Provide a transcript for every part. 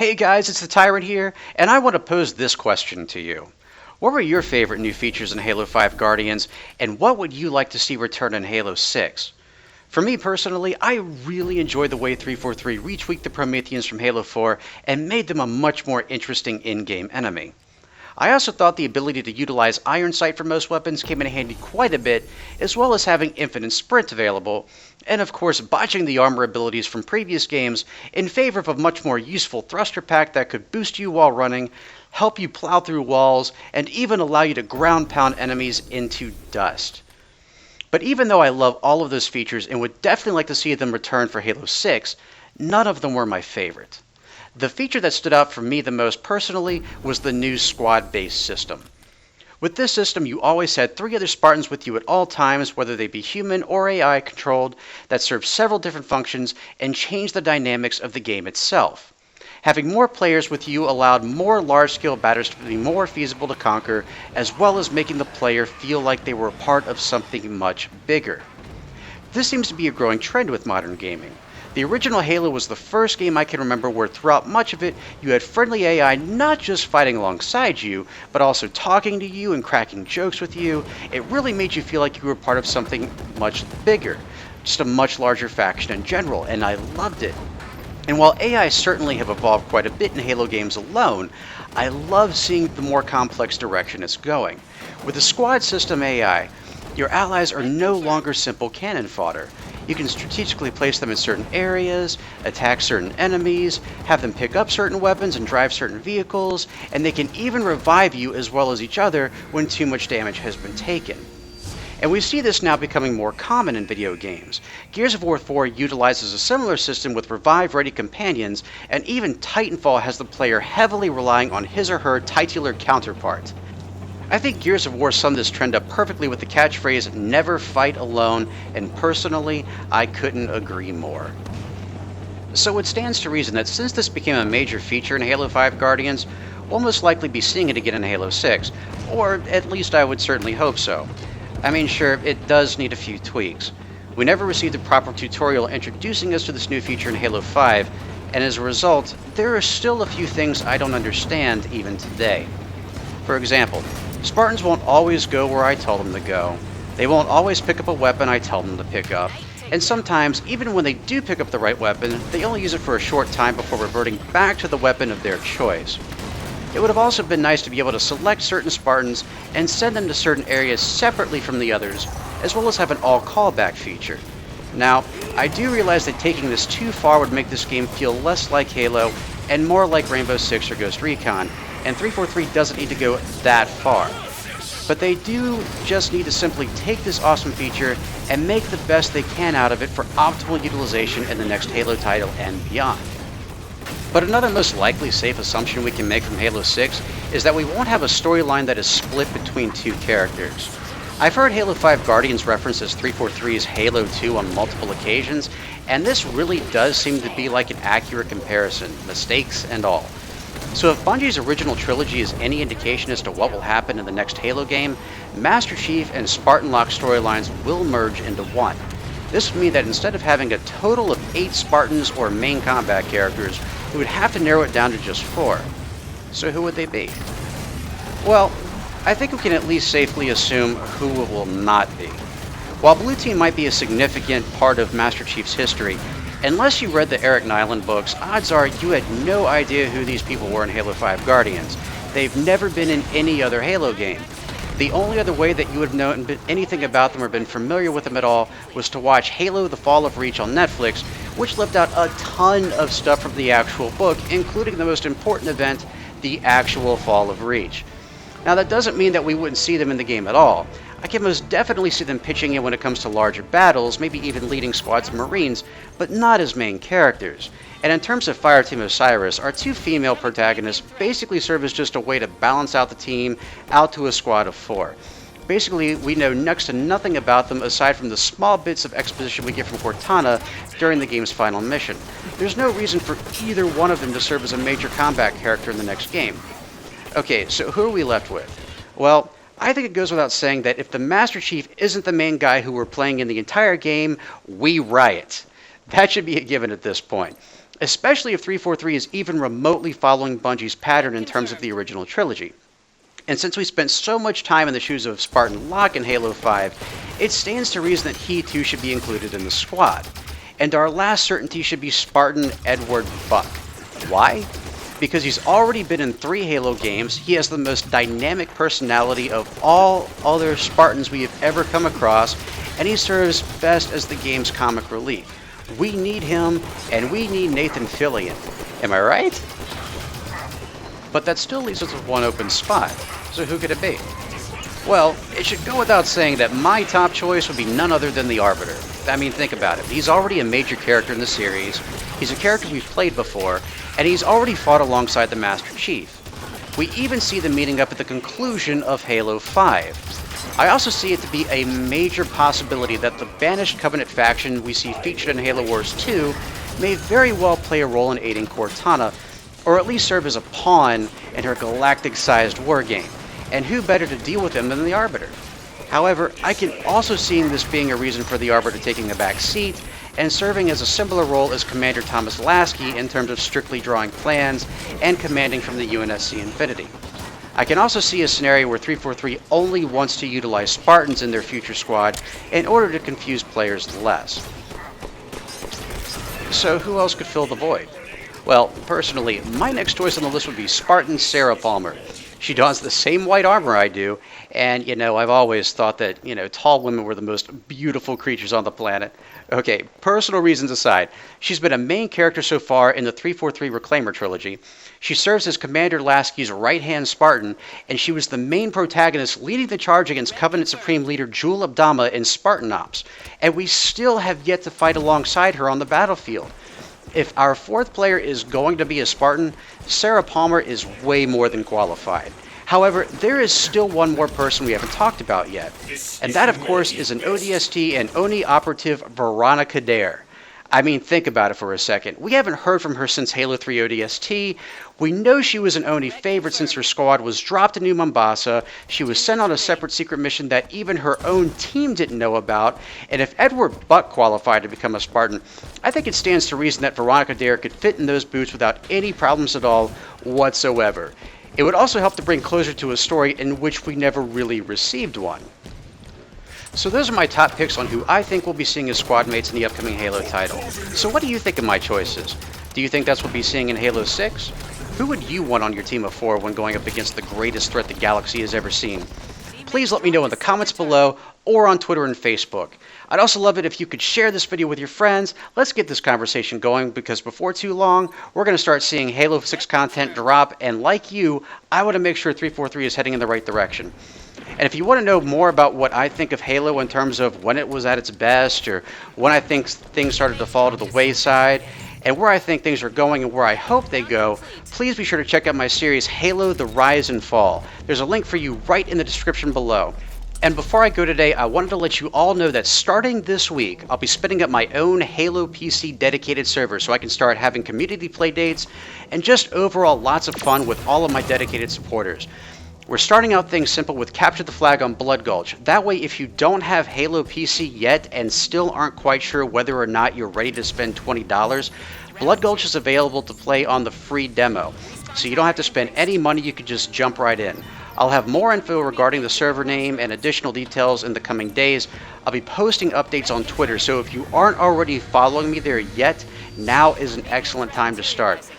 Hey guys, it's the Tyrant here, and I want to pose this question to you. What were your favorite new features in Halo 5 Guardians, and what would you like to see return in Halo 6? For me personally, I really enjoyed the way 343 retweaked the Prometheans from Halo 4 and made them a much more interesting in-game enemy. I also thought the ability to utilize Iron Sight for most weapons came in handy quite a bit, as well as having infinite sprint available, and of course botching the armor abilities from previous games in favor of a much more useful thruster pack that could boost you while running, help you plow through walls, and even allow you to ground pound enemies into dust. But even though I love all of those features and would definitely like to see them return for Halo 6, none of them were my favorite. The feature that stood out for me the most personally was the new squad-based system. With this system, you always had 3 other Spartans with you at all times, whether they be human or AI controlled, that served several different functions and changed the dynamics of the game itself. Having more players with you allowed more large-scale battles to be more feasible to conquer, as well as making the player feel like they were a part of something much bigger. This seems to be a growing trend with modern gaming. The original Halo was the first game I can remember where throughout much of it, you had friendly AI not just fighting alongside you, but also talking to you and cracking jokes with you. It really made you feel like you were part of something much bigger, just a much larger faction in general, and I loved it. And while AI certainly have evolved quite a bit in Halo games alone, I love seeing the more complex direction it's going. With the squad system AI, your allies are no longer simple cannon fodder. You can strategically place them in certain areas, attack certain enemies, have them pick up certain weapons and drive certain vehicles, and they can even revive you as well as each other when too much damage has been taken. And we see this now becoming more common in video games. Gears of War 4 utilizes a similar system with revive-ready companions, and even Titanfall has the player heavily relying on his or her titular counterpart. I think Gears of War summed this trend up perfectly with the catchphrase, "Never fight alone," and personally, I couldn't agree more. So it stands to reason that since this became a major feature in Halo 5 Guardians, we'll most likely be seeing it again in Halo 6, or at least I would certainly hope so. I mean, sure, it does need a few tweaks. We never received a proper tutorial introducing us to this new feature in Halo 5, and as a result, there are still a few things I don't understand even today. For example, Spartans won't always go where I tell them to go. They won't always pick up a weapon I tell them to pick up. And sometimes, even when they do pick up the right weapon, they only use it for a short time before reverting back to the weapon of their choice. It would have also been nice to be able to select certain Spartans and send them to certain areas separately from the others, as well as have an all callback feature. Now, I do realize that taking this too far would make this game feel less like Halo and more like Rainbow Six or Ghost Recon, and 343 doesn't need to go that far. But they do just need to simply take this awesome feature and make the best they can out of it for optimal utilization in the next Halo title and beyond. But another most likely safe assumption we can make from Halo 6 is that we won't have a storyline that is split between 2 characters. I've heard Halo 5 Guardians references 343's Halo 2 on multiple occasions, and this really does seem to be like an accurate comparison, mistakes and all. So if Bungie's original trilogy is any indication as to what will happen in the next Halo game, Master Chief and Spartan Locke storylines will merge into one. This would mean that instead of having a total of 8 Spartans or main combat characters, we would have to narrow it down to just 4. So who would they be? Well, I think we can at least safely assume who it will not be. While Blue Team might be a significant part of Master Chief's history, unless you read the Eric Nyland books, odds are you had no idea who these people were in Halo 5 Guardians. They've never been in any other Halo game. The only other way that you would have known anything about them or been familiar with them at all was to watch Halo: The Fall of Reach on Netflix, which left out a ton of stuff from the actual book, including the most important event, the actual Fall of Reach. Now that doesn't mean that we wouldn't see them in the game at all. I can most definitely see them pitching in when it comes to larger battles, maybe even leading squads of Marines, but not as main characters. And in terms of Fireteam Osiris, our 2 female protagonists basically serve as just a way to balance out the team out to a squad of 4. Basically, we know next to nothing about them aside from the small bits of exposition we get from Cortana during the game's final mission. There's no reason for either one of them to serve as a major combat character in the next game. Okay, so who are we left with? Well, I think it goes without saying that if the Master Chief isn't the main guy who we're playing in the entire game, we riot. That should be a given at this point. especially if 343 is even remotely following Bungie's pattern in terms of the original trilogy. And since we spent so much time in the shoes of Spartan Locke in Halo 5, it stands to reason that he too should be included in the squad. And our last certainty should be Spartan Edward Buck. Why? Because he's already been in 3 Halo games, he has the most dynamic personality of all other Spartans we have ever come across, and he serves best as the game's comic relief. We need him, and we need Nathan Fillion. Am I right? But that still leaves us with one open spot, so who could it be? Well, it should go without saying that my top choice would be none other than the Arbiter. I mean, think about it. He's already a major character in the series, he's a character we've played before, and he's already fought alongside the Master Chief. We even see them meeting up at the conclusion of Halo 5. I also see it to be a major possibility that the Banished Covenant faction we see featured in Halo Wars 2 may very well play a role in aiding Cortana, or at least serve as a pawn in her galactic-sized wargame. And who better to deal with them than the Arbiter? However, I can also see this being a reason for the Arbiter taking a back seat and serving as a similar role as Commander Thomas Lasky in terms of strictly drawing plans and commanding from the UNSC Infinity. I can also see a scenario where 343 only wants to utilize Spartans in their future squad in order to confuse players less. So who else could fill the void? Well, personally, my next choice on the list would be Spartan Sarah Palmer. She dons the same white armor I do, and, I've always thought that, tall women were the most beautiful creatures on the planet. Okay, personal reasons aside, she's been a main character so far in the 343 Reclaimer trilogy. She serves as Commander Lasky's right-hand Spartan, and she was the main protagonist leading the charge against Covenant Supreme Leader Jul Abdama in Spartan Ops, and we still have yet to fight alongside her on the battlefield. If our 4th player is going to be a Spartan, Sarah Palmer is way more than qualified. However, there is still one more person we haven't talked about yet, and that, of course, is an ODST and ONI operative Veronica Dare. I mean, think about it for a second. We haven't heard from her since Halo 3 ODST. We know she was an ONI favorite since her squad was dropped in New Mombasa. She was sent on a separate secret mission that even her own team didn't know about. And if Edward Buck qualified to become a Spartan, I think it stands to reason that Veronica Dare could fit in those boots without any problems at all whatsoever. It would also help to bring closure to a story in which we never really received one. So those are my top picks on who I think we'll be seeing as squad mates in the upcoming Halo title. So what do you think of my choices? Do you think that's what we'll be seeing in Halo 6? Who would you want on your team of 4 when going up against the greatest threat the galaxy has ever seen? Please let me know in the comments below or on Twitter and Facebook. I'd also love it if you could share this video with your friends. Let's get this conversation going, because before too long, we're going to start seeing Halo 6 content drop, and like you, I want to make sure 343 is heading in the right direction. And if you want to know more about what I think of Halo in terms of when it was at its best, or when I think things started to fall to the wayside, and where I think things are going and where I hope they go, please be sure to check out my series Halo: The Rise and Fall. There's a link for you right in the description below. And before I go today, I wanted to let you all know that starting this week, I'll be spinning up my own Halo PC dedicated server so I can start having community play dates and just overall lots of fun with all of my dedicated supporters. We're starting out things simple with Capture the Flag on Blood Gulch. That way, if you don't have Halo PC yet and still aren't quite sure whether or not you're ready to spend $20, Blood Gulch is available to play on the free demo. So you don't have to spend any money, you can just jump right in. I'll have more info regarding the server name and additional details in the coming days. I'll be posting updates on Twitter, so if you aren't already following me there yet, now is an excellent time to start.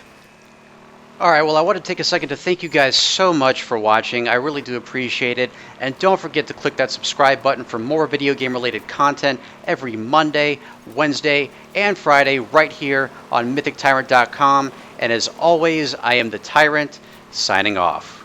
Alright, well, I want to take a second to thank you guys so much for watching. I really do appreciate it. And don't forget to click that subscribe button for more video game related content every Monday, Wednesday, and Friday right here on MythicTyrant.com. And as always, I am the Tyrant, signing off.